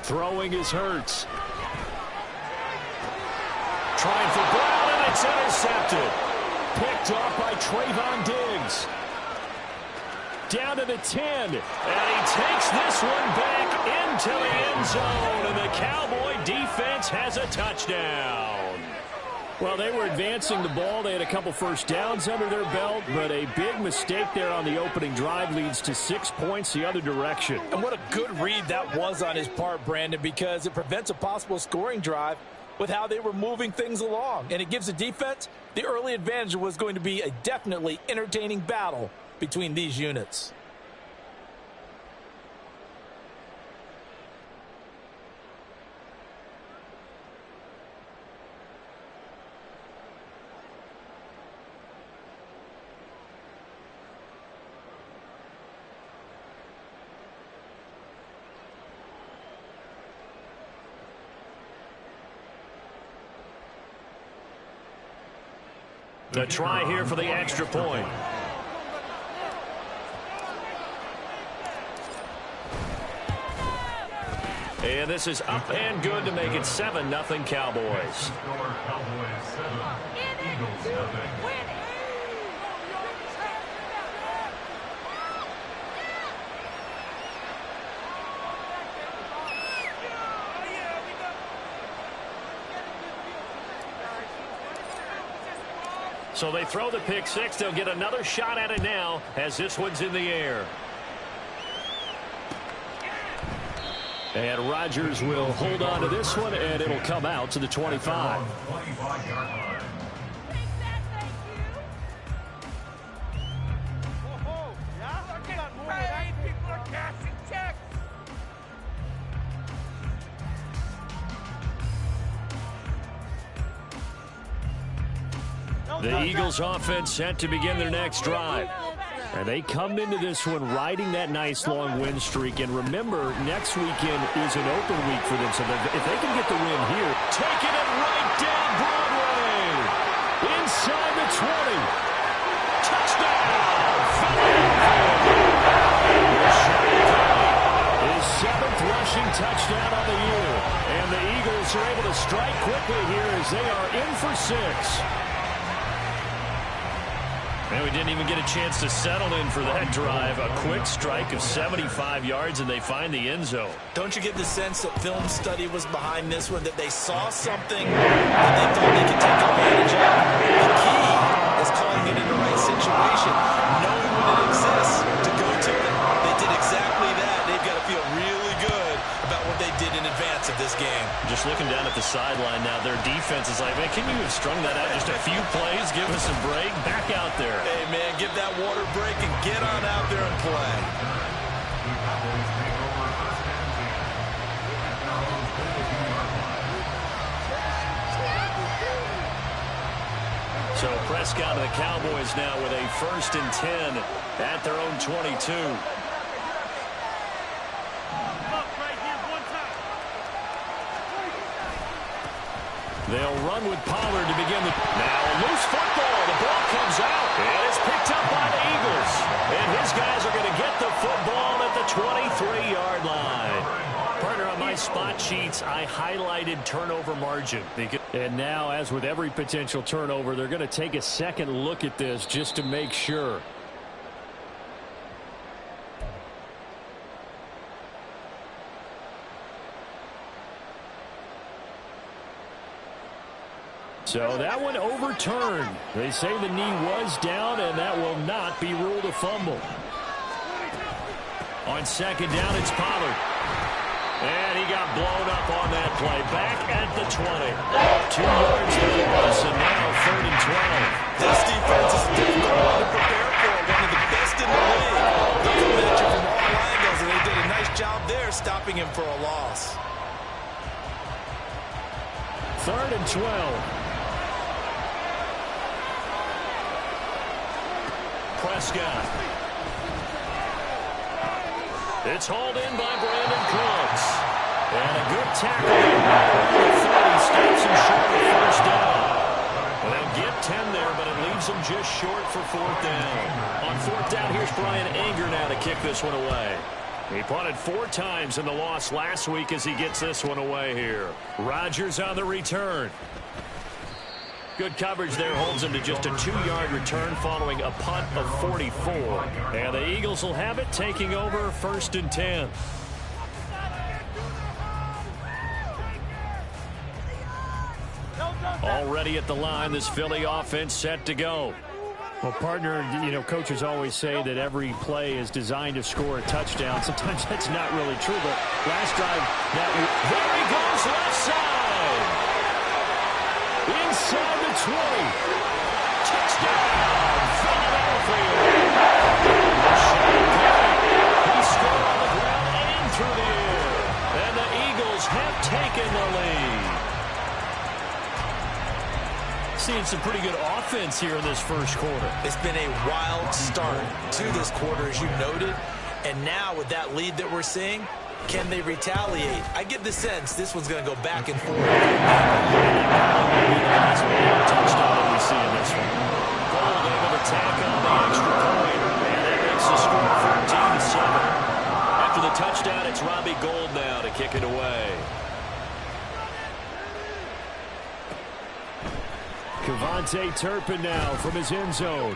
Throwing is Hurts. Trying for Brown, and it's intercepted. Picked off by Trayvon Diggs. Down to the 10, and he takes this one back into the end zone, and the Cowboy defense has a touchdown. Well, they were advancing the ball. They had a couple first downs under their belt, but a big mistake there on the opening drive leads to 6 points the other direction. And what a good read that was on his part, Brandon, because it prevents a possible scoring drive with how they were moving things along. And it gives the defense the early advantage. Was going to be a definitely entertaining battle between these units. The try here for the extra point. And this is up and good to make it 7-0 Cowboys. So they throw the pick six. They'll get another shot at it now as this one's in the air. And Rodgers will hold on to this one, and it'll come out to the 25. The Eagles offense set to begin their next drive. And they come into this one riding that nice long win streak. And remember, next weekend is an open week for them. So if they can get the win here, taking it right down Broadway. Inside the 20. Touchdown! His 7th rushing touchdown on the year. And the Eagles are able to strike quickly here as they are in for 6. And we didn't even get a chance to settle in for that drive. A quick strike of 75 yards, and they find the end zone. Don't you get the sense that film study was behind this one, that they saw something that they thought they could take advantage of? The key is calling it in the right situation, knowing when it exists to go to it. They did exactly that. They've got to feel really good about what they did in advance of this game. Just looking down at the sideline now, their defense is like, man, can you have strung that out just a few plays? Give us a break. Back out there. Hey, man, give that water break and get on out there and play. So Prescott and the Cowboys now with a 1st and 10 at their own 22. They'll run with Pollard to begin the... Now a loose football. The ball comes out. And it's picked up by the Eagles. And his guys are going to get the football at the 23-yard line. Partner, on my spot sheets, I highlighted turnover margin. And now, as with every potential turnover, they're going to take a second look at this just to make sure. So that one overturned. They say the knee was down, and that will not be ruled a fumble. On 2nd down, it's Pollard. And he got blown up on that play. Back at the 20. 2 yards to the loss, and now 3rd and 12. This defense is difficult to prepare for. One of the best in the league. They come at you from all angles, and they did a nice job there stopping him for a loss. 3rd and 12. Prescott. It's hauled in by Brandon Cooks. And a good tackle. The 30 stops him short of 1st down. Well, they'll get 10 there, but it leaves them just short for 4th down. On 4th down, here's Brian Anger now to kick this one away. He punted 4 times in the loss last week as he gets this one away here. Rodgers on the return. Good coverage there, holds him to just a 2-yard return following a punt of 44. And the Eagles will have it, taking over 1st and 10. Already at the line, this Philly offense set to go. Well, partner, coaches always say that every play is designed to score a touchdown. Sometimes that's not really true, but last drive, there he goes left side. Inside the 20. Touchdown, Philadelphia. He scored on the ground and through the air. And the Eagles have taken the lead. Seeing some pretty good offense here in this first quarter. It's been a wild start to this quarter, as you noted. And now with that lead that we're seeing, can they retaliate? I get the sense this one's going to go back and forth. Touchdown that we see in this one. Gold able to tack on the extra point. And that makes the score 14-7. After the touchdown, it's Robbie Gould now to kick it away. Kevontae Turpin now from his end zone.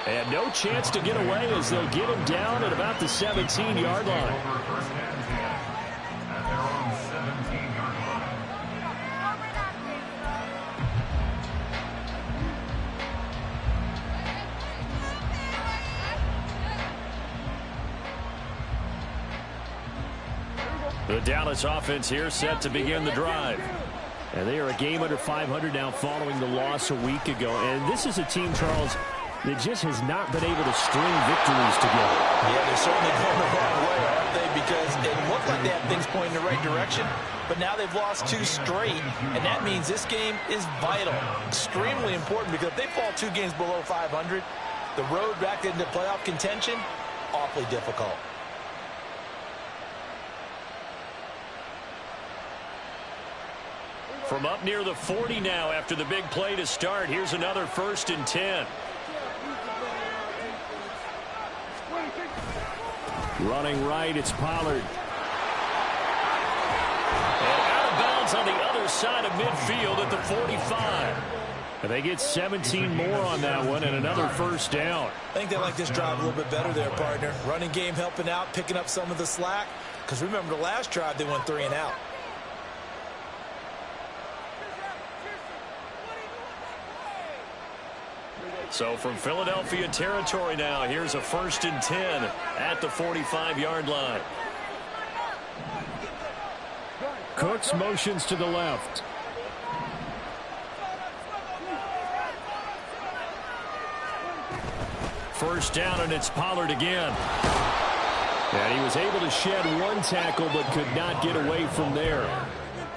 And no chance to get away as they'll get him down at about the 17-yard line. The Dallas offense here set to begin the drive. And they are a game under 500 now following the loss a week ago. And this is a team, Charles, that just has not been able to string victories together. Yeah, they're certainly going the wrong way, aren't they? Because it looked like they had things pointing in the right direction, but now they've lost 2 straight, and that means this game is vital, extremely important, because if they fall 2 games below 500, the road back into playoff contention, awfully difficult. From up near the 40 now after the big play to start. Here's another 1st and 10. Running right, it's Pollard. And out of bounds on the other side of midfield at the 45. And they get 17 more on that one and another 1st down. I think they like this drive a little bit better there, partner. Running game helping out, picking up some of the slack. Because remember, the last drive they went 3 and out. So from Philadelphia territory now, here's a 1st and 10 at the 45-yard line. Cooks motions to the left. First down, and it's Pollard again. And he was able to shed 1 tackle but could not get away from there.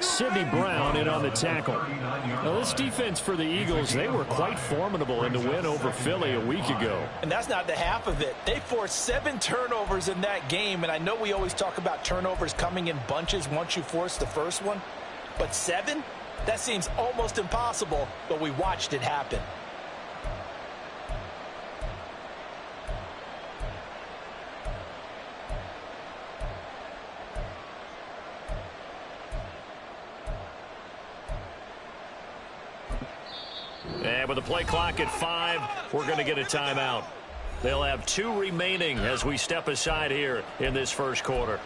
Sidney Brown in on the tackle. Now, this defense for the Eagles, they were quite formidable in the win over Philly a week ago. And that's not the half of it. They forced 7 turnovers in that game, and I know we always talk about turnovers coming in bunches once you force the first one. But 7? That seems almost impossible, but we watched it happen. And with the play clock at 5, we're going to get a timeout. They'll have 2 remaining as we step aside here in this first quarter.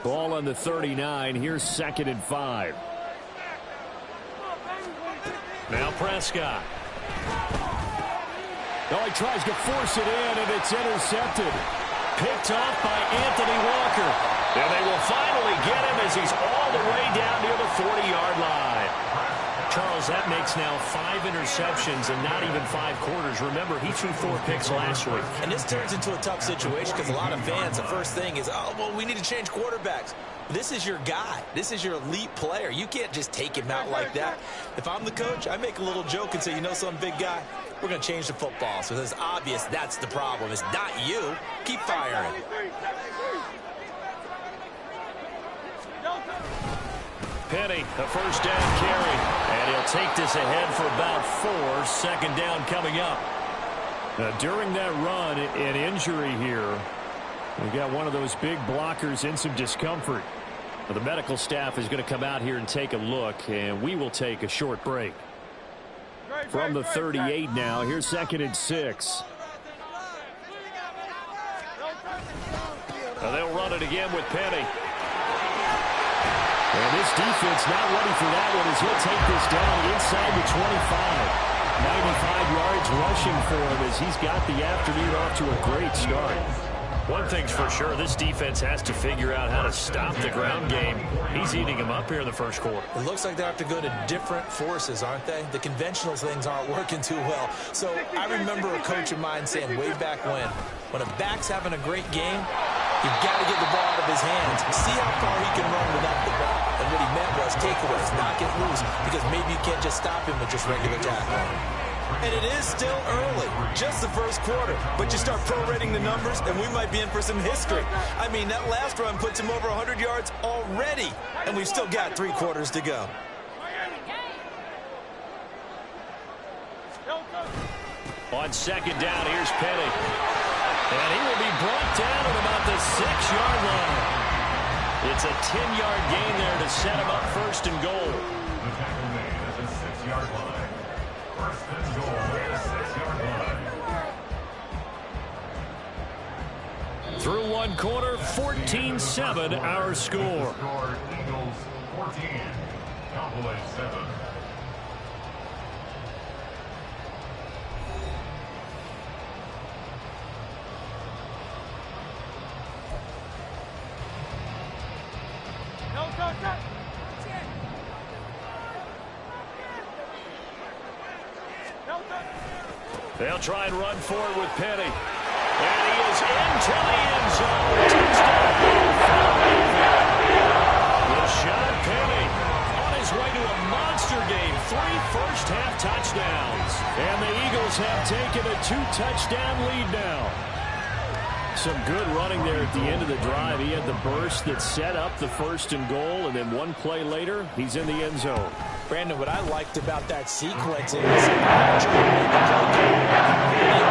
Ball on the 39. Here's 2nd and 5. Now Prescott. Oh, he tries to force it in, and it's intercepted. Picked off by Anthony Walker. And they will finally get him as he's all the way down near the 40-yard line. Charles, that makes now 5 interceptions and not even 5 quarters. Remember, he threw 4 picks last week. And this turns into a tough situation because a lot of fans, the first thing is, oh, well, we need to change quarterbacks. This is your guy. This is your elite player. You can't just take him out like that. If I'm the coach, I make a little joke and say, you know some big guy, we're going to change the football. So it's obvious that's the problem. It's not you. Keep firing. Penny, a first down carry. And he'll take this ahead for about 4. Second down coming up. Now, during that run, an injury here. We've got one of those big blockers in some discomfort. Well, the medical staff is going to come out here and take a look, and we will take a short break. From the 38 now, here's 2nd and 6. They'll run it again with Penny. And this defense not ready for that one as he'll take this down inside the 25. 95 yards rushing for him as he's got the afternoon off to a great start. One thing's for sure, this defense has to figure out how to stop the ground game. He's eating him up here in the first quarter. It looks like they have to go to different forces, aren't they? The conventional things aren't working too well. So I remember a coach of mine saying way back when a back's having a great game, you've got to get the ball out of his hands. See how far he can run without the ball. And what he meant was takeaways, knock it loose, because maybe you can't just stop him with just regular tackling. And it is still early, just the first quarter. But you start prorating the numbers, and we might be in for some history. I mean, that last run puts him over 100 yards already, and we've still got 3 quarters to go. On second down, here's Penny. And he will be brought down at about the 6-yard line. It's a 10-yard gain there to set him up first and goal. The tackle made at the 6-yard line. First and goal at the 6-yard line. Through one quarter, 14-7 our score. Eagles 14, Cowboys 7. They'll try and run forward with Penny. And he is into the end zone. Touchdown. Rashad Penny on his way to a monster game. 3 first-half touchdowns. And the Eagles have taken a 2-touchdown lead now. Some good running there at the end of the drive. He had the burst that set up the first and goal, and then one play later, he's in the end zone. Brandon, what I liked about that sequence is he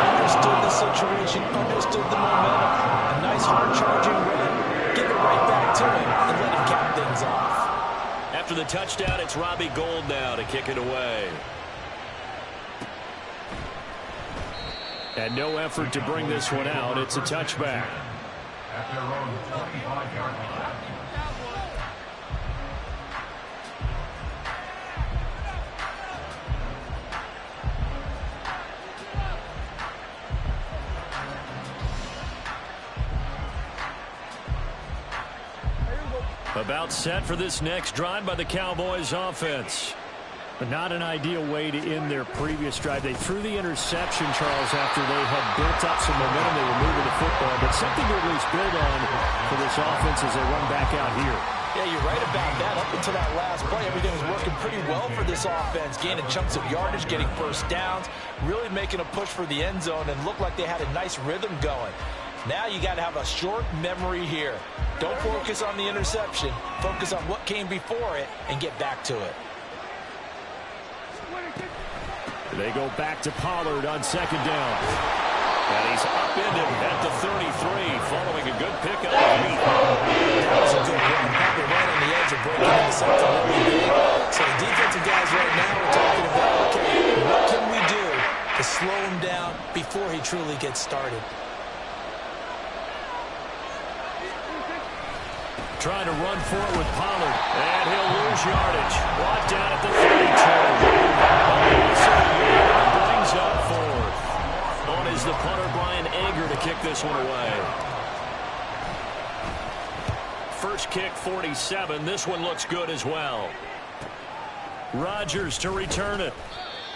understood the situation, understood the momentum. A nice hard-charging run. Give it right back to him and let him cap things off. After the touchdown, it's Robbie Gould now to kick it away. And no effort to bring this one out. It's a touchback. At their own 25-yard line. About set for this next drive by the Cowboys offense. But not an ideal way to end their previous drive. They threw the interception, Charles, after they had built up some momentum. They were moving the football, but something to at least build on for this offense as they run back out here. Yeah, you're right about that. Up until that last play, everything was working pretty well for this offense. Gaining chunks of yardage, getting first downs, really making a push for the end zone, and looked like they had a nice rhythm going. Now you got to have a short memory here. Don't focus on the interception. Focus on what came before it and get back to it. They go back to Pollard on second down. And he's upended at the 33, following a good pickup. That was a good run. Probably right on the edge of breaking into something really big. So the defensive guys right now are talking about, okay, what can we do to slow him down before he truly gets started? Trying to run for it with Pollard. And he'll lose yardage. Brought down at the 32. Brings up forward. On is the punter, Brian Ager, to kick this one away. First kick, 47. This one looks good as well. Rodgers to return it.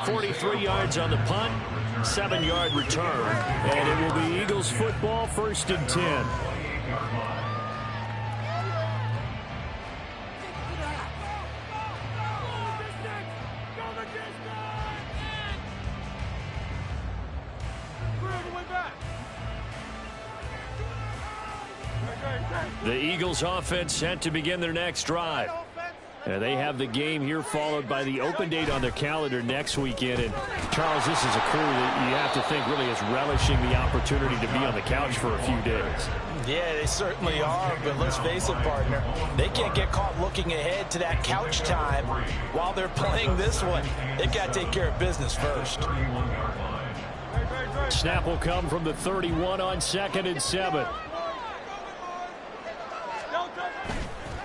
43 yards on the punt, 7-yard return. And it will be Eagles football, 1st and 10. The Eagles offense set to begin their next drive. They have the game here followed by the open date on their calendar next weekend. And Charles, this is a crew that you have to think really is relishing the opportunity to be on the couch for a few days. Yeah, they certainly are, but let's face it, partner. They can't get caught looking ahead to that couch time while they're playing this one. They've got to take care of business first. Snap will come from the 31 on 2nd and 7.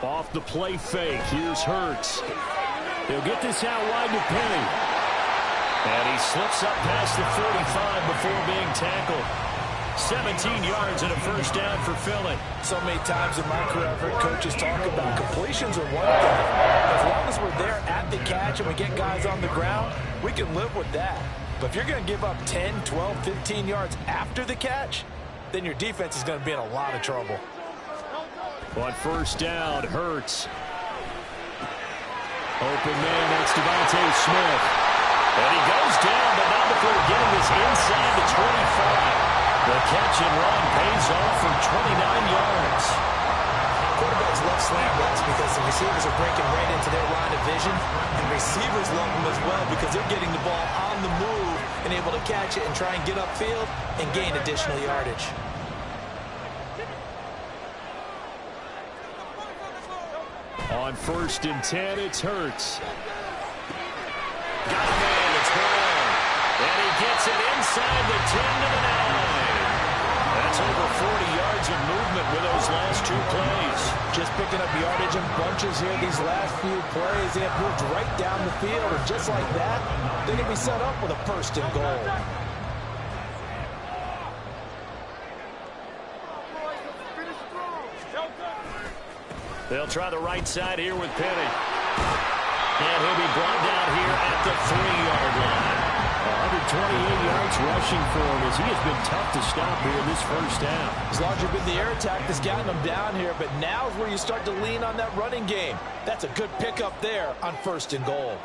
Off the play fake. Here's Hurts. He'll get this out wide to Penny. And he slips up past the 45 before being tackled. 17 yards and a 1st down for Philly. So many times in my career, I've heard coaches talk about completions are one thing. As long as we're there at the catch and we get guys on the ground, we can live with that. But if you're going to give up 10, 12, 15 yards after the catch, then your defense is going to be in a lot of trouble. On 1st down, Hurts. Open man, that's Devontae Smith. And he goes down, but not before getting this inside the 25. The catch and run pays off for 29 yards. Quarterbacks love slant routes because the receivers are breaking right into their line of vision. And receivers love them as well because they're getting the ball on the move and able to catch it and try and get upfield and gain additional yardage. On 1st and 10, it's Hurts. Got a man, it's Brown. And he gets it inside the 10 to the 9. That's over 40 yards of movement with those last 2 plays. Just picking up yardage in bunches here these last few plays. They have moved right down the field, and just like that, they can be set up with a 1st and goal. They'll try the right side here with Penny. And he'll be brought down here at the 3-yard line. 128 yards rushing for him as he has been tough to stop here in this 1st half. It's largely been the air attack that's gotten him down here, but now is where you start to lean on that running game. That's a good pickup there on 1st and goal.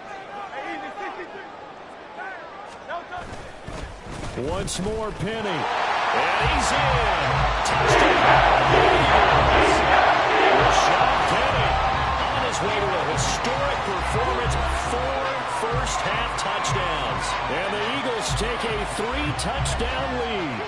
Once more, Penny. And he's in. Touchdown. Penny on his way to a historic performance, 4 first-half touchdowns. And the Eagles take a 3-touchdown lead.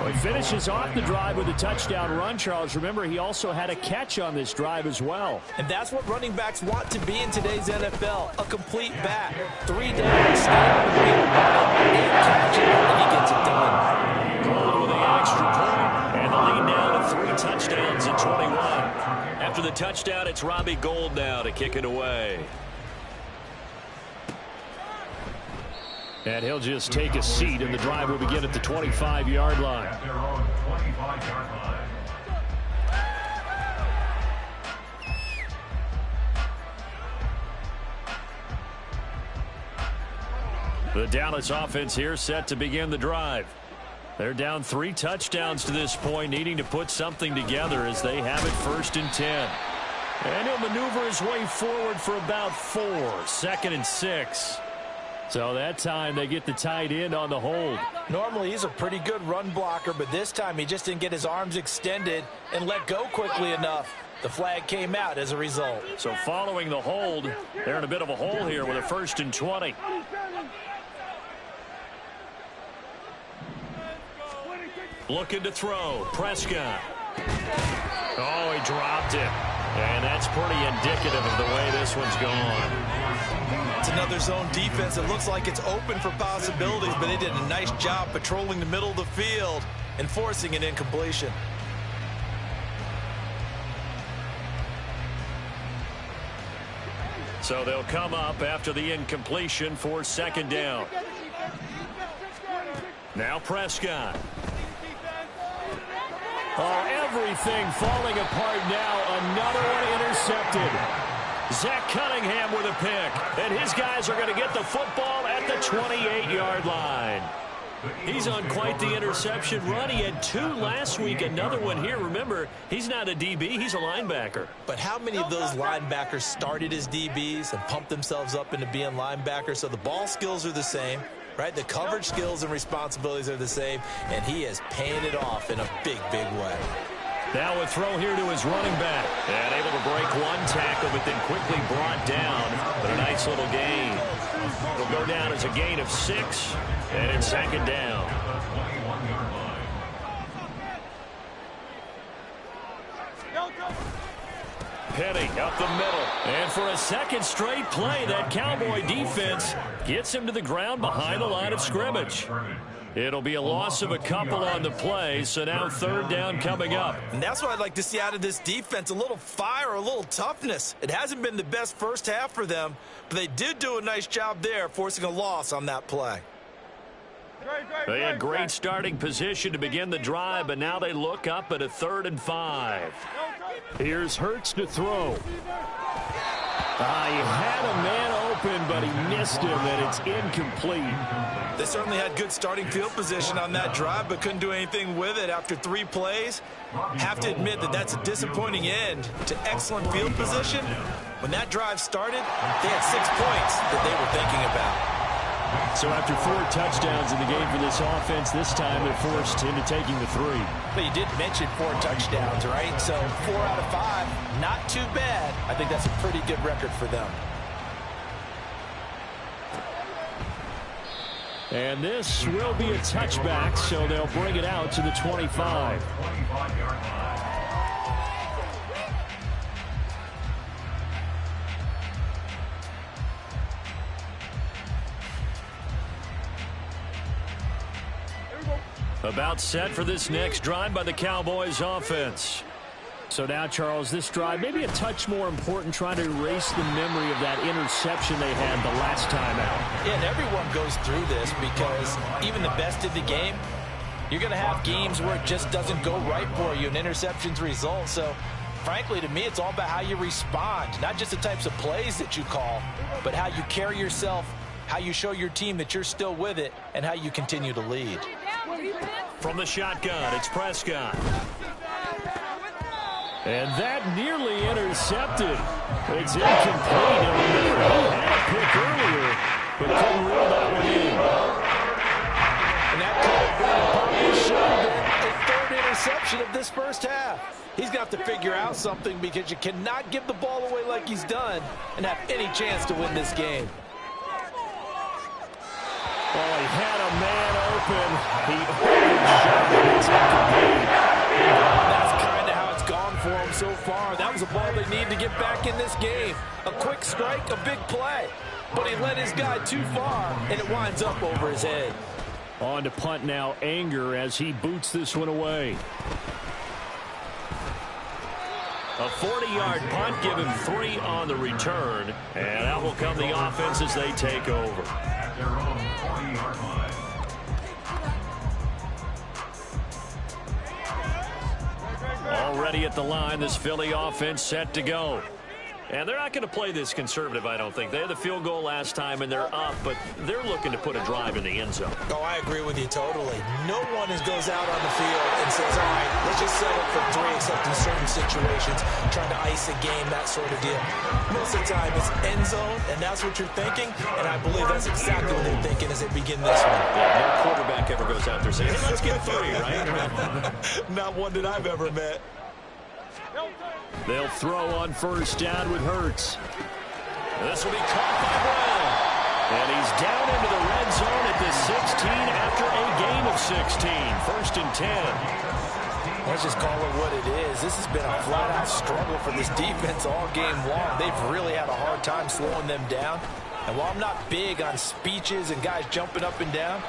Well, he finishes off the drive with a touchdown run, Charles. Remember, he also had a catch on this drive as well. And that's what running backs want to be in today's NFL, a complete back. 3 down, stay on the field, and catch it, and he gets it done. Called with the extra point, and the lead now to 3 touchdowns in 21. After the touchdown, it's Robbie Gould now to kick it away. And he'll just take a seat, and the drive will begin at the 25-yard line. At their own 25-yard line. The Dallas offense here set to begin the drive. They're down 3 touchdowns to this point, needing to put something together as they have it 1st and 10. And he'll maneuver his way forward for about 4, 2nd and 6. So that time they get the tight end on the hold. Normally he's a pretty good run blocker, but this time he just didn't get his arms extended and let go quickly enough. The flag came out as a result. So following the hold, they're in a bit of a hole here with a 1st and 20. Looking to throw. Prescott. Oh, he dropped it. And that's pretty indicative of the way this one's gone. It's another zone defense. It looks like it's open for possibilities, but they did a nice job patrolling the middle of the field and forcing an incompletion. So they'll come up after the incompletion for 2nd down. Now Prescott. Oh, everything falling apart now. Another one intercepted. Zach Cunningham with a pick. And his guys are going to get the football at the 28-yard line. He's on quite the interception run. He had 2 last week, another one here. Remember, he's not a DB, he's a linebacker. But how many of those linebackers started as DBs and pumped themselves up into being linebackers? So the ball skills are the same, right? The coverage skills and responsibilities are the same, and he is paying it off in a big, big way. Now a throw here to his running back. And able to break 1 tackle, but then quickly brought down. But a nice little gain. It'll go down as a gain of 6, and it's 2nd down. Penny up the middle. And for a 2nd straight play, that Cowboy defense gets him to the ground behind the line of scrimmage. It'll be a loss of a couple on the play, so now 3rd down coming up. And that's what I'd like to see out of this defense, a little fire, a little toughness. It hasn't been the best first half for them, but they did do a nice job there, forcing a loss on that play. They had great starting position to begin the drive, but now they look up at a 3rd and 5. Here's Hurts to throw. He had a man open, but he missed him, and it's incomplete. They certainly had good starting field position on that drive, but couldn't do anything with it after 3 plays. Have to admit that that's a disappointing end to excellent field position. When that drive started, they had 6 points that they were thinking about. So after 4 touchdowns in the game for this offense, this time they're forced into taking the 3. But you did mention 4 touchdowns, right? So 4 out of 5, not too bad. I think that's a pretty good record for them. And this will be a touchback, so they'll bring it out to the 25. About set for this next drive by the Cowboys offense. So now, Charles, this drive maybe a touch more important, trying to erase the memory of that interception they had the last time out. Yeah, and everyone goes through this because even the best of the game, you're going to have games where it just doesn't go right for you, and interceptions result. So, frankly, to me, it's all about how you respond, not just the types of plays that you call, but how you carry yourself, how you show your team that you're still with it, and how you continue to lead. From the shotgun, it's Prescott. And that nearly intercepted. It's incomplete. He had a pick earlier, but couldn't reel that one in. And that could have been probably should have been a 3rd interception of this first half. He's going to have to figure out something because you cannot give the ball away like he's done and have any chance to win this game. Oh, he had a man open. He overshot it. It's incomplete. That's kind of how it's gone for him so far. That was a ball they need to get back in this game. A quick strike, a big play. But he led his guy too far, and it winds up over his head. On to punt now, Anger, as he boots this one away. A 40-yard punt, give him 3 on the return. And out will come the offense as they take over. At their own 40-yard line. Already at the line, this Philly offense set to go. And they're not going to play this conservative, I don't think. They had the field goal last time, and they're up, but they're looking to put a drive in the end zone. Oh, I agree with you totally. No one goes out on the field and says, all right, let's just settle for 3, except in certain situations, trying to ice a game, that sort of deal. Most of the time, it's end zone, and that's what you're thinking, and I believe that's exactly what they're thinking as they begin this one. Yeah, no quarterback ever goes out there saying, hey, let's get 3, right? Not one that I've ever met. They'll throw on first down with Hurts. This will be caught by Brown. And he's down into the red zone at the 16 after a gain of 16. 1st and 10. Let's just call it what it is. This has been a flat-out struggle for this defense all game long. They've really had a hard time slowing them down. And while I'm not big on speeches and guys jumping up and down,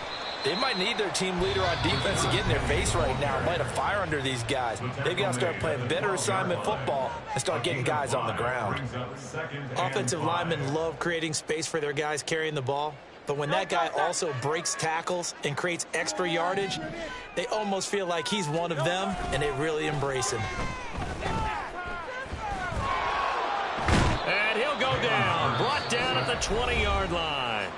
they might need their team leader on defense to get in their face right now and light a fire under these guys. They've got to start playing better assignment football and start getting guys on the ground. Offensive linemen love creating space for their guys carrying the ball. But when that guy also breaks tackles and creates extra yardage, they almost feel like he's one of them, and they really embrace him. And he'll down, brought down at the 20-yard line.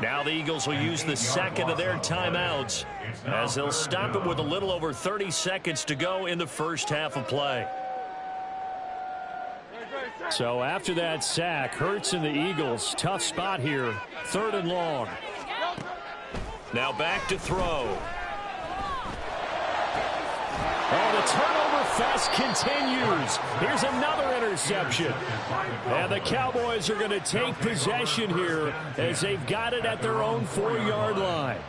Now the Eagles will use the second of their timeouts as they'll stop it with a little over 30 seconds to go in the first half of play. So after that sack, Hurts and the Eagles, tough spot here, 3rd and long. Now back to throw. Oh, the turnover fest continues. Here's another interception. And the Cowboys are going to take possession here as they've got it at their own 4-yard line.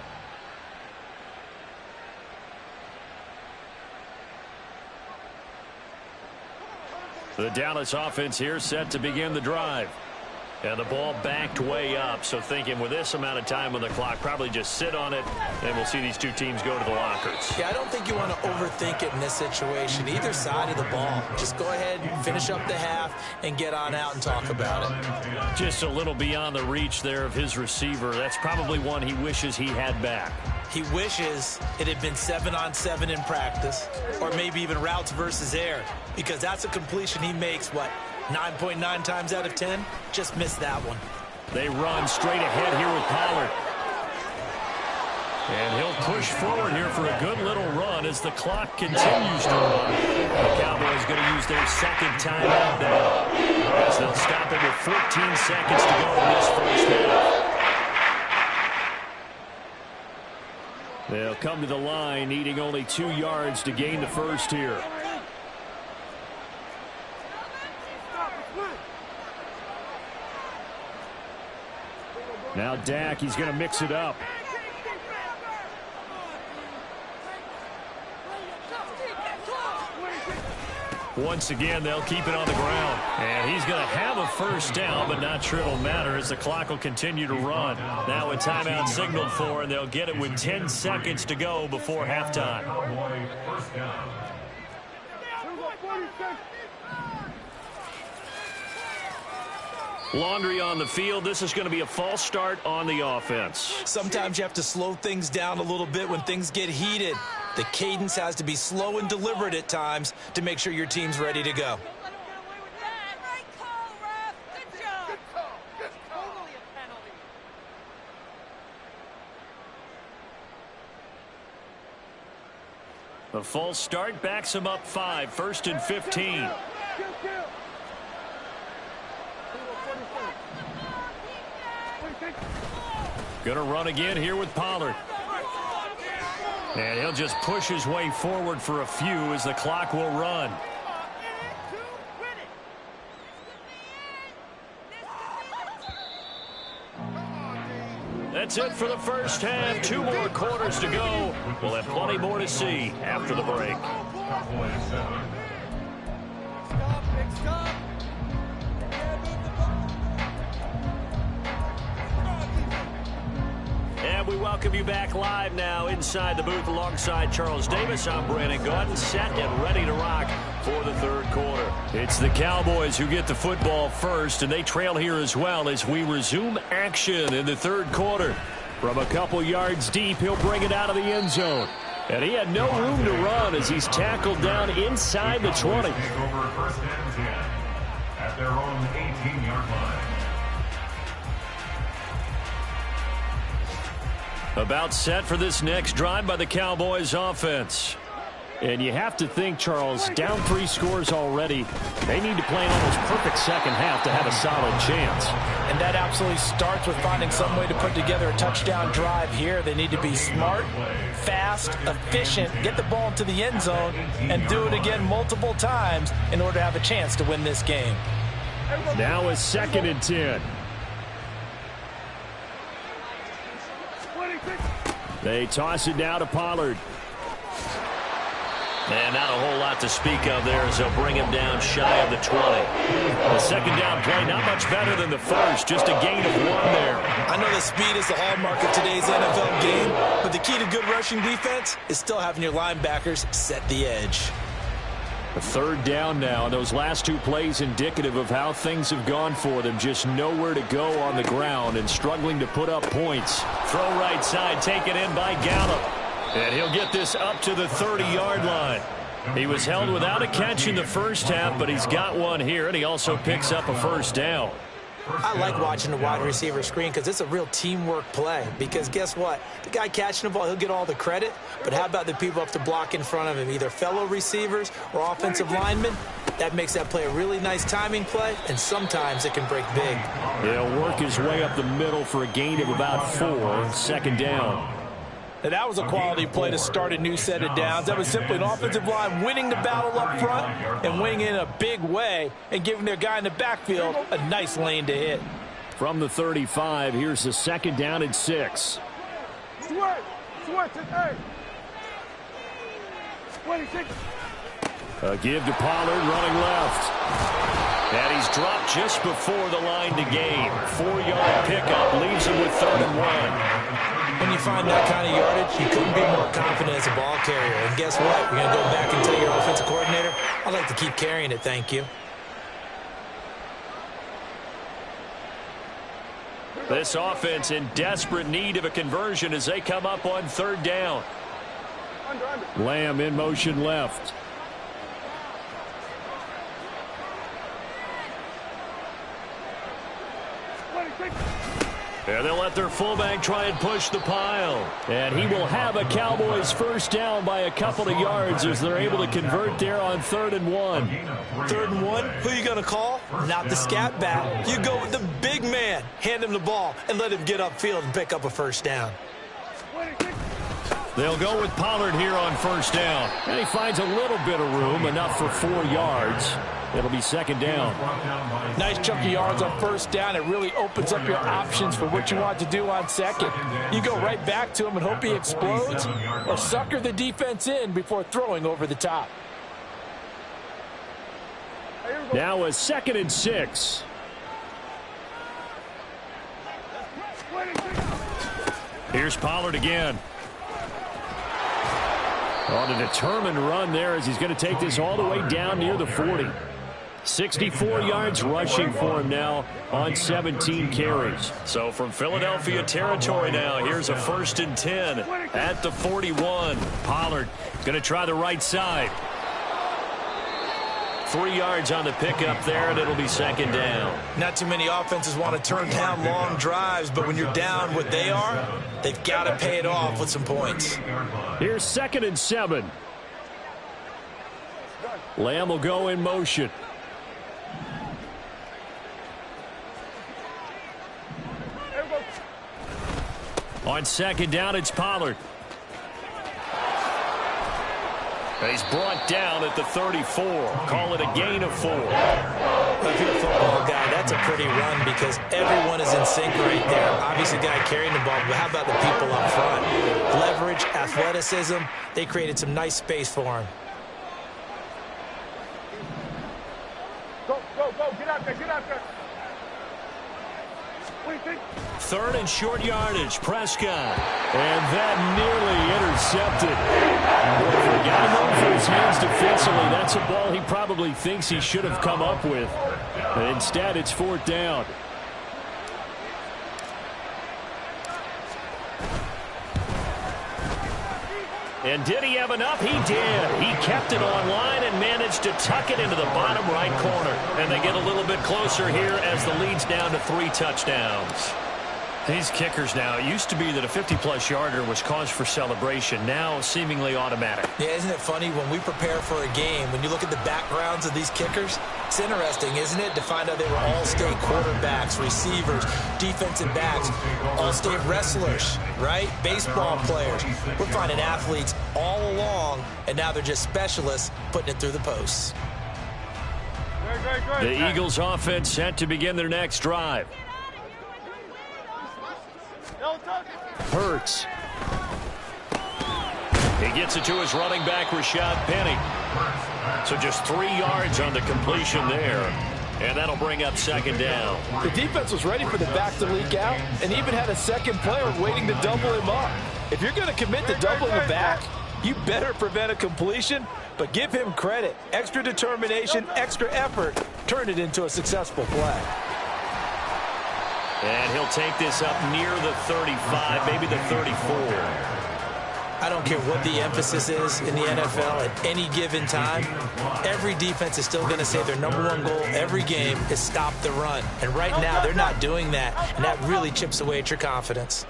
The Dallas offense here set to begin the drive. And the ball backed way up, so thinking with this amount of time on the clock, probably just sit on it, and we'll see these two teams go to the lockers. Yeah, I don't think you want to overthink it in this situation. Either side of the ball. Just go ahead and finish up the half and get on out and talk about it. Just a little beyond the reach there of his receiver. That's probably one he wishes he had back. He wishes it had been 7-on-7 in practice, or maybe even routes versus air, because that's a completion he makes, 9.9 times out of 10? Just missed that one. They run straight ahead here with Pollard. And he'll push forward here for a good little run as the clock continues to run. The Cowboys going to use their second timeout now as they'll stop it with 14 seconds to go in this first half. They'll come to the line needing only 2 yards to gain the first here. Now Dak, he's going to mix it up. Once again, they'll keep it on the ground. And he's going to have a first down, but not sure it'll matter as the clock will continue to run. Now a timeout signaled for, and they'll get it with 10 seconds to go before halftime. Laundry on the field. This is going to be a false start on the offense. Sometimes you have to slow things down a little bit when things get heated. The cadence has to be slow and deliberate at times to make sure your team's ready to go. The false start backs him up 5, 1st and 15. Going to run again here with Pollard. And he'll just push his way forward for a few as the clock will run. That's it for the first half. 2 more quarters to go. We'll have plenty more to see after the break. And we welcome you back live now inside the booth alongside Charles Davis. I'm Brandon Gaudin, set and ready to rock for the third quarter. It's the Cowboys who get the football first, and they trail here as well as we resume action in the third quarter. From a couple yards deep, he'll bring it out of the end zone. And he had no room to run as he's tackled down inside the 20. At their own 18-yard line. About set for this next drive by the Cowboys offense. And you have to think, Charles, down 3 scores already. They need to play an almost perfect second half to have a solid chance. And that absolutely starts with finding some way to put together a touchdown drive here. They need to be smart, fast, efficient, get the ball into the end zone, and do it again multiple times in order to have a chance to win this game. Now a 2nd and 10. They toss it down to Pollard. And not a whole lot to speak of there as they'll bring him down shy of the 20. The second down play, not much better than the first, just a gain of 1 there. I know the speed is the hallmark of today's NFL game, but the key to good rushing defense is still having your linebackers set the edge. A 3rd down now, and those last 2 plays indicative of how things have gone for them. Just nowhere to go on the ground and struggling to put up points. Throw right side, taken in by Gallup. And he'll get this up to the 30-yard line. He was held without a catch in the first half, but he's got one here, and he also picks up a first down. I like watching the wide receiver screen because it's a real teamwork play. Because guess what? The guy catching the ball, he'll get all the credit. But how about the people up to block in front of him, either fellow receivers or offensive linemen? That makes that play a really nice timing play, and sometimes it can break big. He'll work his way up the middle for a gain of about 4, second down. And that was a quality play to start a new set of downs. That was simply an offensive line winning the battle up front and winning in a big way and giving their guy in the backfield a nice lane to hit. From the 35, here's the second down and 6. A give to Pollard running left. And he's dropped just before the line to gain. 4-yard pickup leaves him with 3rd and 1. When you find that kind of yardage, you couldn't be more confident as a ball carrier. And guess what? You're going to go back and tell your offensive coordinator, I'd like to keep carrying it, thank you. This offense in desperate need of a conversion as they come up on 3rd down. Lamb in motion left. And they'll let their fullback try and push the pile. And he will have a Cowboys first down by a couple of yards as they're able to convert there on 3rd and 1. 3rd and 1, who are you going to call? Not the scat back. You go with the big man. Hand him the ball and let him get upfield and pick up a first down. They'll go with Pollard here on first down. And he finds a little bit of room, enough for 4 yards. It'll be second down. Nice chunk of yards on first down. It really opens up your options for what you want to do on second. You go right back to him and hope he explodes, or sucker the defense in before throwing over the top. Now a 2nd and 6. Here's Pollard again. On a determined run there as he's going to take this all the way down near the 40. 64 yards rushing for him now on 17 carries. So from Philadelphia territory now, here's a 1st and 10 at the 41. Pollard going to try the right side. 3 yards on the pickup there, and it'll be second down. Not too many offenses want to turn down long drives, but when you're down what they are, they've got to pay it off with some points. Here's 2nd and 7. Lamb will go in motion. On 2nd down, it's Pollard. And he's brought down at the 34. Call it a gain of 4. If you're a football guy, that's a pretty run because everyone is in sync right there. Obviously, the guy carrying the ball, but how about the people up front? Leverage, athleticism, they created some nice space for him. Go, get out there. 3rd and short yardage, Prescott. And that nearly intercepted. Boy, he got him over his hands defensively. That's a ball he probably thinks he should have come up with. And instead, it's 4th down. And did he have enough? He did. He kept it online and managed to tuck it into the bottom right corner. And they get a little bit closer here as the lead's down to 3 touchdowns. These kickers now, it used to be that a 50-plus yarder was cause for celebration. Now seemingly automatic. Yeah, isn't it funny when we prepare for a game, when you look at the backgrounds of these kickers, it's interesting, isn't it, to find out they were all-state quarterbacks, receivers, defensive backs, all-state wrestlers, right? Baseball players. We're finding athletes all along, and now they're just specialists putting it through the posts. The Eagles offense set to begin their next drive. Hurts. He gets it to his running back, Rashad Penny. So just 3 yards on the completion there. And that'll bring up second down. The defense was ready for the back to leak out and even had a second player waiting to double him up. If you're going to commit to doubling the back, you better prevent a completion, but give him credit. Extra determination, extra effort, turn it into a successful play. And he'll take this up near the 35, maybe the 34. I don't care what the emphasis is in the NFL at any given time. Every defense is still going to say their #1 goal every game is stop the run. And right now, they're not doing that, and that really chips away at your confidence.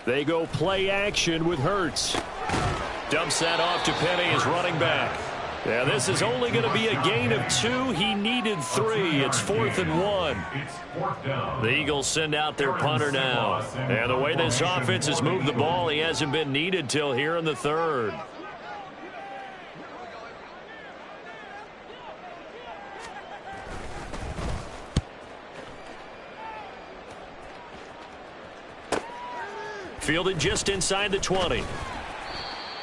They go play action with Hurts. Dumps that off to Penny as running back. Yeah, this is only going to be a gain of 2. He needed 3. It's 4th and 1. The Eagles send out their punter now. And the way this offense has moved the ball, he hasn't been needed till here in the 3rd. Fielded just inside the 20.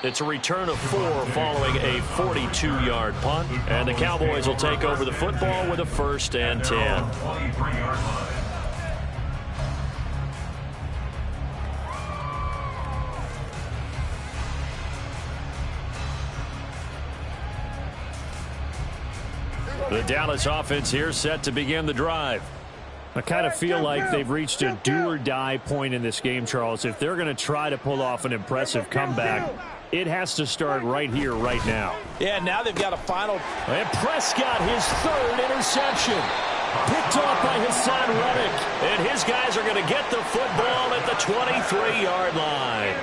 It's a return of 4 following a 42-yard punt. And the Cowboys will take over the football with a 1st and 10. The Dallas offense here set to begin the drive. I kind of feel like they've reached a do-or-die point in this game, Charles. If they're going to try to pull off an impressive comeback, it has to start right here, right now. Yeah, now they've got a final. And Prescott, his 3rd interception. Picked off by Hassan Reddick. And his guys are going to get the football at the 23-yard line.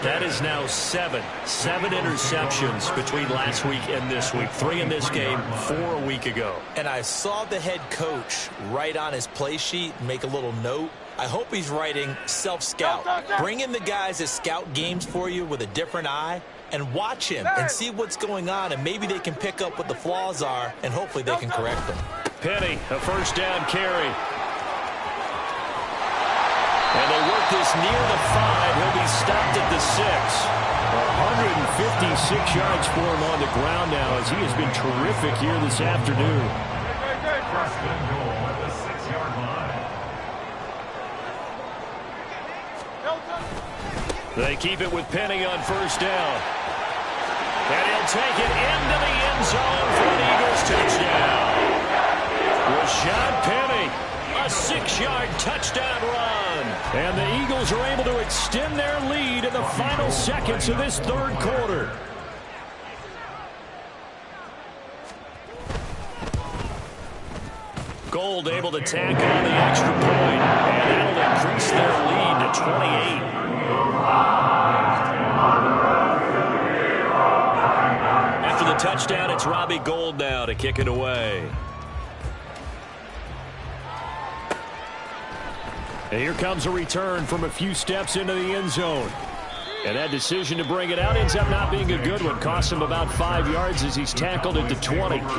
That is now 7 interceptions between last week and this week. 3 in this game, 4 a week ago. And I saw the head coach write on his play sheet, make a little note. I hope he's writing self-scout. Bring in the guys that scout games for you with a different eye and watch him and see what's going on, and maybe they can pick up what the flaws are, and hopefully they can correct them. Penny, a 1st down carry. And they work this near the 5. He'll be stopped at the 6. 156 yards for him on the ground now as he has been terrific here this afternoon. First and goal at the 6-yard line. They keep it with Penny on 1st down. And he'll take it into the end zone for an Eagles touchdown. Rashad Penny, a 6-yard touchdown run. And the Eagles are able to extend their lead in the final seconds of this 3rd quarter. Gold able to tack on the extra point, and that'll increase their lead to 28. After the touchdown, it's Robbie Gould now to kick it away. And here comes a return from a few steps into the end zone. And that decision to bring it out ends up not being a good one. Costs him about 5 yards as he's tackled at the 20. At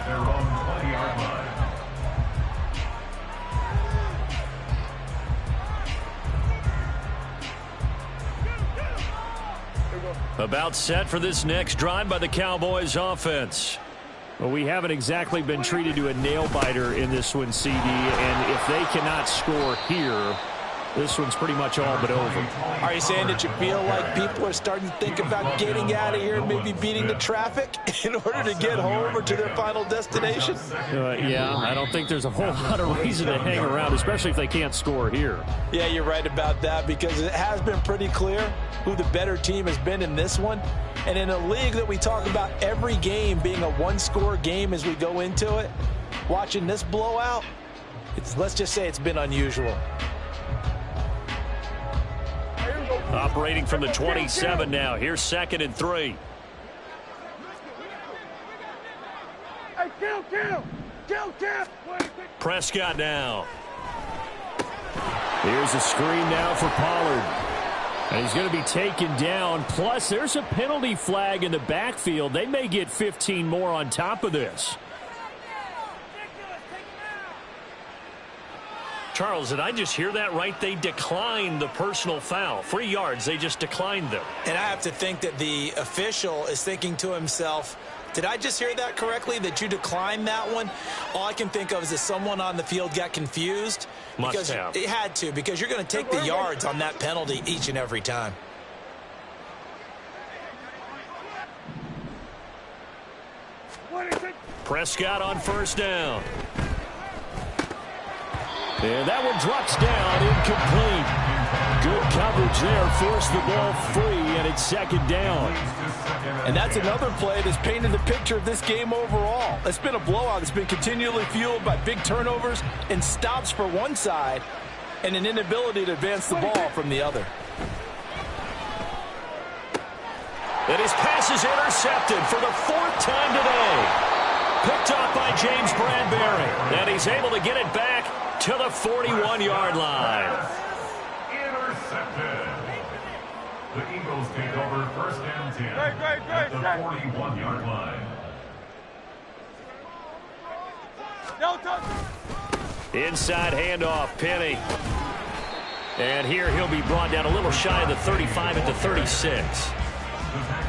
their own 20-yard line. About set for this next drive by the Cowboys offense. Well, we haven't exactly been treated to a nail-biter in this one, CD, and if they cannot score here, this one's pretty much all but over. Are you saying that you feel like people are starting to think about getting out of here and maybe beating the traffic in order to get home or to their final destination? Yeah, I don't think there's a whole lot of reason to hang around, especially if they can't score here. Yeah, you're right about that, because it has been pretty clear who the better team has been in this one. And in a league that we talk about every game being a one-score game as we go into it, watching this blowout, let's just say it's been unusual. Operating from the 27 now. Here's 2nd and 3. Hey, kill. Prescott now. Here's a screen now for Pollard. And he's going to be taken down. Plus, there's a penalty flag in the backfield. They may get 15 more on top of this. Charles, did I just hear that right? They declined the personal foul. 3 yards, they just declined them. And I have to think that the official is thinking to himself, did I just hear that correctly, that you declined that one? All I can think of is that someone on the field got confused. Must have. It had to, because you're going to take the yards on that penalty each and every time. Prescott on 1st down. And that one drops down, incomplete. Good coverage there, forced the ball free, and it's second down. And that's another play that's painted the picture of this game overall. It's been a blowout. It's been continually fueled by big turnovers and stops for one side and an inability to advance the ball from the other. And his pass is intercepted for the fourth time today. Picked up by James Bradbury. And he's able to get it back to the 41-yard line. Intercepted. The Eagles take over first and 10 at the 41-yard line. Inside handoff, Penny. And here he'll be brought down a little shy of the 35 at the 36.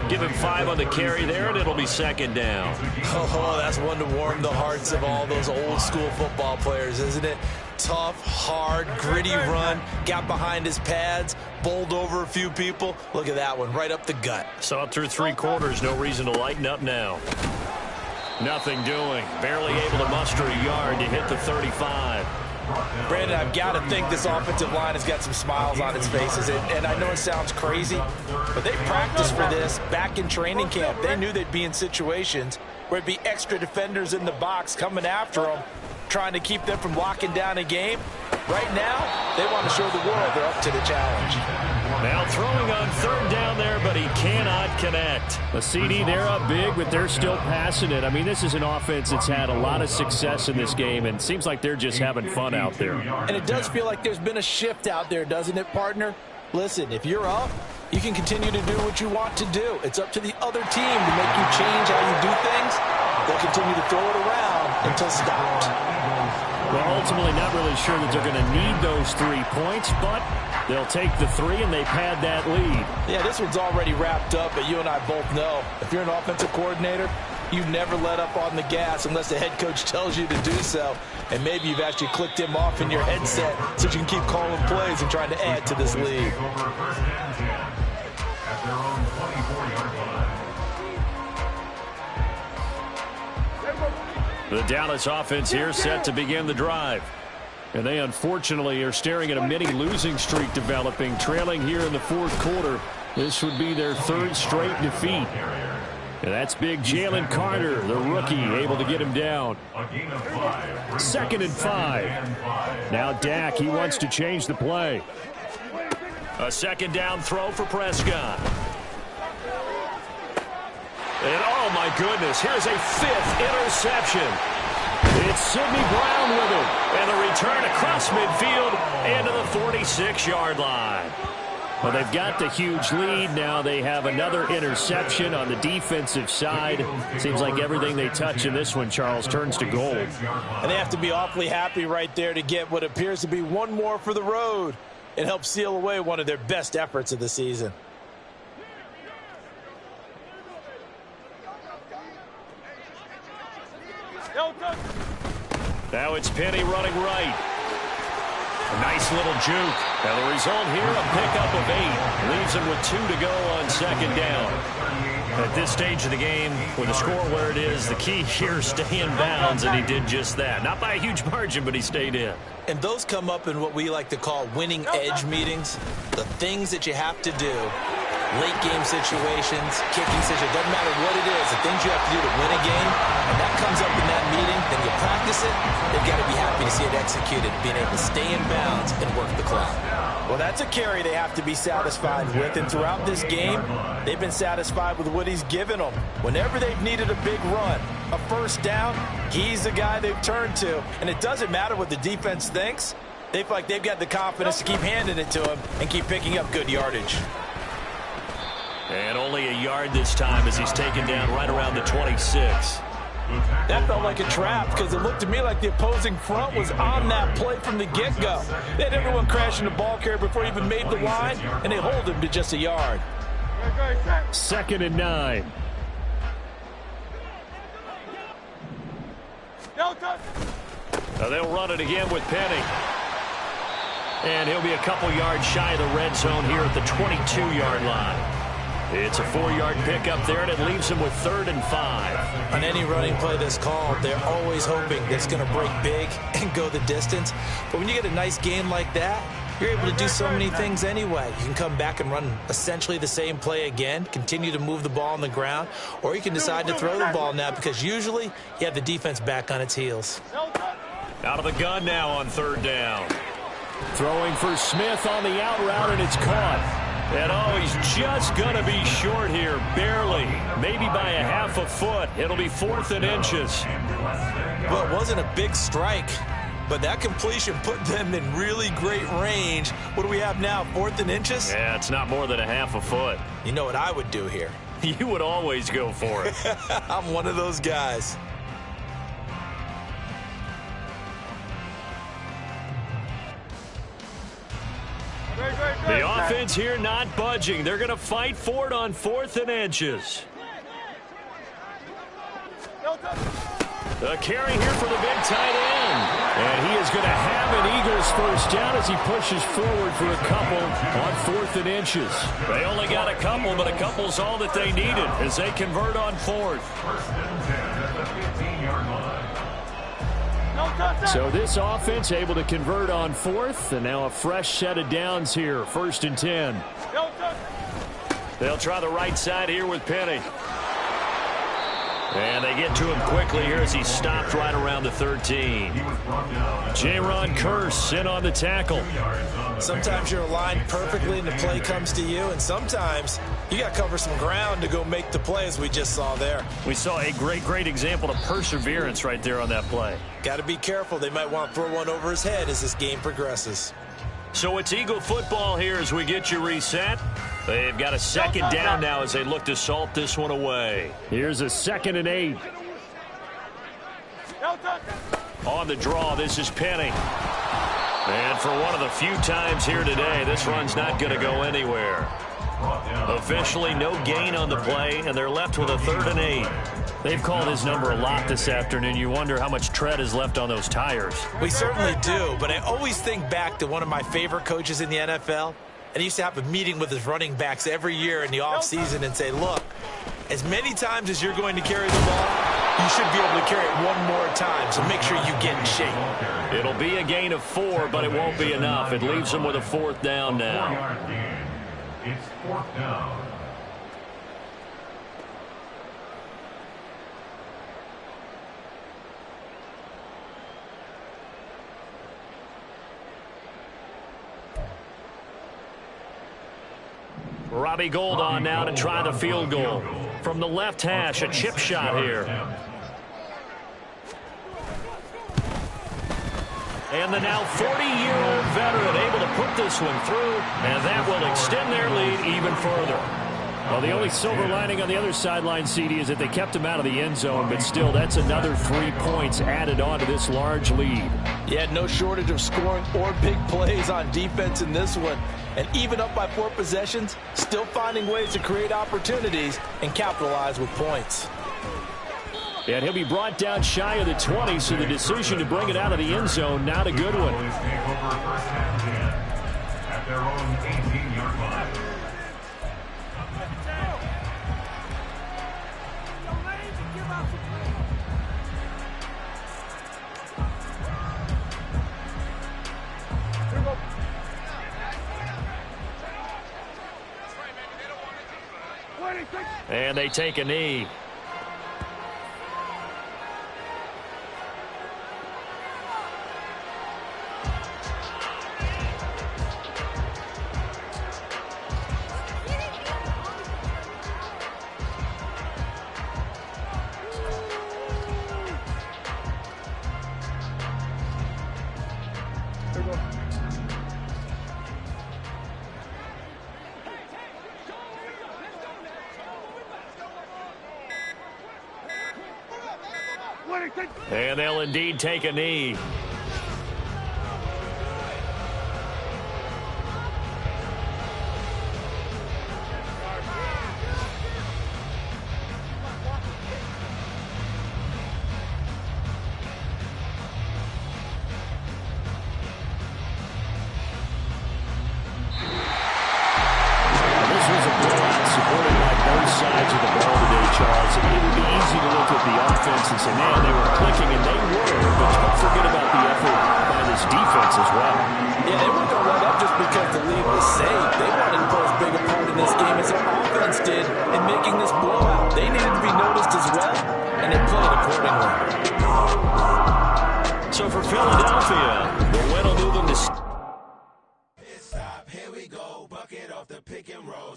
Give him 5 on the carry there, and it'll be second down. Oh, that's one to warm the hearts of all those old-school football players, isn't it? Tough, hard, gritty run, got behind his pads, bowled over a few people. Look at that one, right up the gut. Saw it through 3 quarters, no reason to lighten up now. Nothing doing, barely able to muster a yard to hit the 35. Brandon, I've got to think this offensive line has got some smiles on its faces. And I know it sounds crazy, but they practiced for this back in training camp. They knew they'd be in situations where it'd be extra defenders in the box coming after them, trying to keep them from locking down a game. Right now, they want to show the world they're up to the challenge. Now throwing on third down there, but he cannot connect. A CD, they're up big, but they're still passing it. I mean, this is an offense that's had a lot of success in this game, and it seems like they're just having fun out there. And it does feel like there's been a shift out there, doesn't it, partner? Listen, if you're up, you can continue to do what you want to do. It's up to the other team to make you change how you do things. They'll continue to throw it around until stopped. Well, ultimately not really sure that they're going to need those 3 points, but they'll take the 3 and they pad that lead. Yeah, this one's already wrapped up, but you and I both know if you're an offensive coordinator, you never let up on the gas unless the head coach tells you to do so. And maybe you've actually clicked him off in your headset so you can keep calling plays and trying to add to this lead. The Dallas offense here set to begin the drive. And they unfortunately are staring at a mini losing streak developing, trailing here in the fourth quarter. This would be their 3rd straight defeat. And that's big Jalen Carter, the rookie, able to get him down. 2nd and 5. Now Dak, he wants to change the play. A 2nd down throw for Prescott. And oh my goodness, here's a 5th interception. It's Sidney Brown with it. And the return across midfield into the 46-yard line. Well, they've got the huge lead. Now they have another interception on the defensive side. Seems like everything they touch in this one, Charles, turns to gold. And they have to be awfully happy right there to get what appears to be one more for the road. It helps seal away one of their best efforts of the season. Now it's Penny running right. A nice little juke. Now the result here, a pickup of 8. Leaves him with 2 to go on 2nd down. At this stage of the game, with the score where it is, the key here is stay in bounds, and he did just that. Not by a huge margin, but he stayed in. And those come up in what we like to call winning edge meetings. The things that you have to do. Late game situations, kicking situations, doesn't matter what it is, the things you have to do to win a game, and that comes up in that meeting, then you practice it, they've got to be happy to see it executed, being able to stay in bounds and work the clock. Well, that's a carry they have to be satisfied with, and throughout this game, they've been satisfied with what he's given them. Whenever they've needed a big run, a 1st down, he's the guy they've turned to, and it doesn't matter what the defense thinks. They feel like they've got the confidence to keep handing it to him and keep picking up good yardage. And only a yard this time as he's taken down right around the 26. That felt like a trap because it looked to me like the opposing front was on that play from the get-go. They had everyone crashing the ball carrier before he even made the line, and they hold him to just a yard. 2nd and 9. Now they'll run it again with Penny. And he'll be a couple yards shy of the red zone here at the 22-yard line. It's a 4-yard pickup there, and it leaves him with 3rd and 5. On any running play that's called, they're always hoping that it's going to break big and go the distance. But when you get a nice game like that, you're able to do so many things anyway. You can come back and run essentially the same play again, continue to move the ball on the ground, or you can decide to throw the ball now because usually you have the defense back on its heels. Out of the gun now on 3rd down. Throwing for Smith on the out route, and it's caught. And oh, he's just going to be short here, barely. Maybe by a half a foot. It'll be 4th and inches. Well, it wasn't a big strike, but that completion put them in really great range. What do we have now, 4th and inches? Yeah, it's not more than a half a foot. You know what I would do here? You would always go for it. I'm one of those guys. The offense here not budging. They're going to fight for it on 4th and inches. A carry here for the big tight end. And he is going to have an Eagles first down as he pushes forward for a couple on 4th and inches. They only got a couple, but a couple's all that they needed as they convert on 4th. First and 10 at the 15-yard line. So this offense able to convert on 4th, and now a fresh set of downs here, 1st and 10. They'll try the right side here with Penny. And they get to him quickly here as he stopped right around the 13. J-Ron Curse in on the tackle. Sometimes you're aligned perfectly and the play comes to you, and sometimes you got to cover some ground to go make the play, as we just saw there. We saw a great example of perseverance right there on that play. Got to be careful. They might want to throw one over his head as this game progresses. So it's Eagle football here as we get you reset. They've got a 2nd down now as they look to salt this one away. Here's a 2nd and 8. On the draw, this is Penny. And for one of the few times here today, this run's not going to go anywhere. Officially no gain on the play, and they're left with a 3rd and 8. They've called his number a lot this afternoon. You wonder how much tread is left on those tires. We certainly do, but I always think back to one of my favorite coaches in the NFL, and he used to have a meeting with his running backs every year in the offseason and say, look, as many times as you're going to carry the ball, you should be able to carry it one more time, so make sure you get in shape. It'll be a gain of 4, but it won't be enough. It leaves them with a 4th down now. It's 4th down. Robbie Gould on now to try the field goal. From the left hash, a chip shot here. And the now 40-year-old veteran able to put this one through, and that will extend their lead even further. Well, the only silver lining on the other sideline, CD, is that they kept him out of the end zone, but still, that's another 3 points added on to this large lead. Yeah, no shortage of scoring or big plays on defense in this one. And even up by 4 possessions, still finding ways to create opportunities and capitalize with points. And he'll be brought down shy of the 20, so the decision to bring it out of the end zone, not a good one. Cowboys take over 1st and 10 at their own 18-yard line. And they take a knee. And they'll indeed take a knee. This was a blowout supported by Charles, it would be easy to look at the offense and say, man, they were clicking, and they were, but don't forget about the effort by this defense as well. Yeah, they weren't going to let up just because the lead was saved. They wanted to play as big a part in this game as their offense did in making this blowout. They needed to be noticed as well, and they played accordingly. So for Philadelphia, the win will move them to... Stop, here we go, bucket off the pick and roll.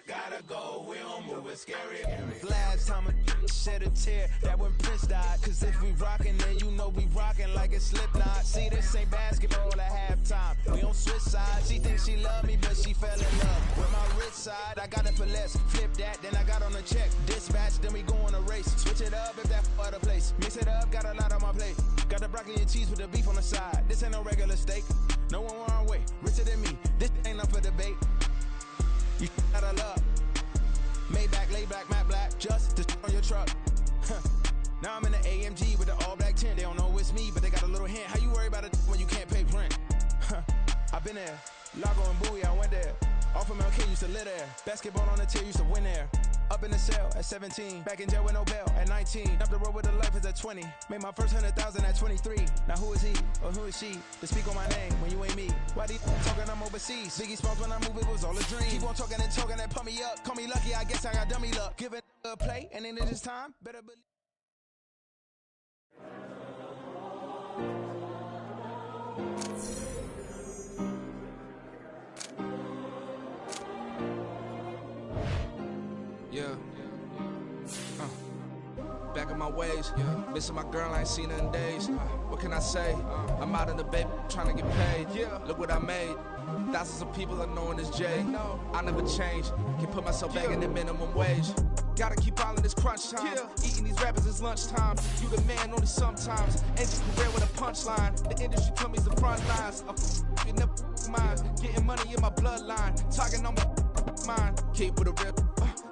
Gotta go, we don't move it scary. Last time a shed a tear, that when Prince died. Cause if we rockin', then you know we rockin' like a Slipknot. See, this ain't basketball at halftime. We don't switch sides. She thinks she love me, but she fell in love with my rich side. I got it for less. Flip that, then I got on a check. Dispatch, then we go on a race. Switch it up if that other place. Mix it up, got a lot on my plate. Got the broccoli and cheese with the beef on the side. This ain't no regular steak. No one wrong way. Richer than me. This ain't up for debate. You gotta love. Maybach, lay back, matte black. Just to on your truck. Now I'm in the AMG with the all black tint. They don't know it's me, but they got a little hint. How you worry about it when you can't pay rent? I've been there. Lago and Bowie, I went there. Off of MLK, used to live there. Basketball on the tier, used to win there. Up in the cell at 17. Back in jail with no bail at 19. Up the road with the life is at 20. Made my first 100,000 at 23. Now who is he or who is she to speak on my name when you ain't me? Why they talking I'm overseas? Biggie Smalls when I move, it was all a dream. Keep on talking and pump me up. Call me lucky, I guess I got dummy luck. Give it a play, and then it is time. Better believe. Yeah. Back in my ways. Missing my girl, I ain't seen her in days. What can I say? I'm out in the baby trying to get paid. Look what I made. Thousands of people are knowing this Jay. I never change. Can put myself back in the minimum wage. Gotta keep all in this crunch time. Eating these rappers is lunchtime. You the man only sometimes. End your career with a punchline. The industry told me it's the front lines. You never mind. Getting money in my bloodline. Talking on my mind. Keep with a real.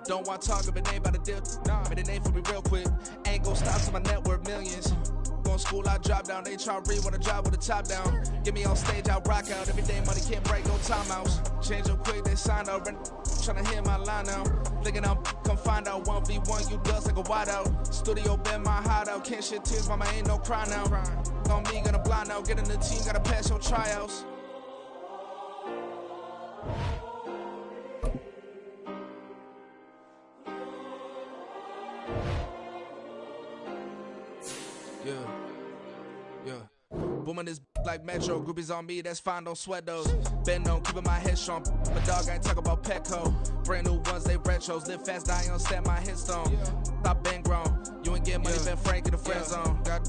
Don't want to talk if it ain't about the deal. Made a name for me real quick. Ain't gon' stop till my net worth millions. Going school, I drop down. They try to read when I drive with the top down. Get me on stage, I rock out. Every day money can't break, no timeouts. Change up quick, they sign up. Tryna hear my line now. Thinking I'm come find out 1v1, you dust like a wideout. Studio been my hideout. Can't shed tears, mama ain't no cry now. On me, gonna blind out. Get in the team, gotta pass your tryouts. Booming this like Metro, groupies on me, that's fine, don't sweat those. Bend on, keeping my head strong. My dog ain't talk about Petco. Brand new ones, they retros. Live fast, die on set, my headstone. Stop been grown. You ain't get money, been frank in the friend zone. Got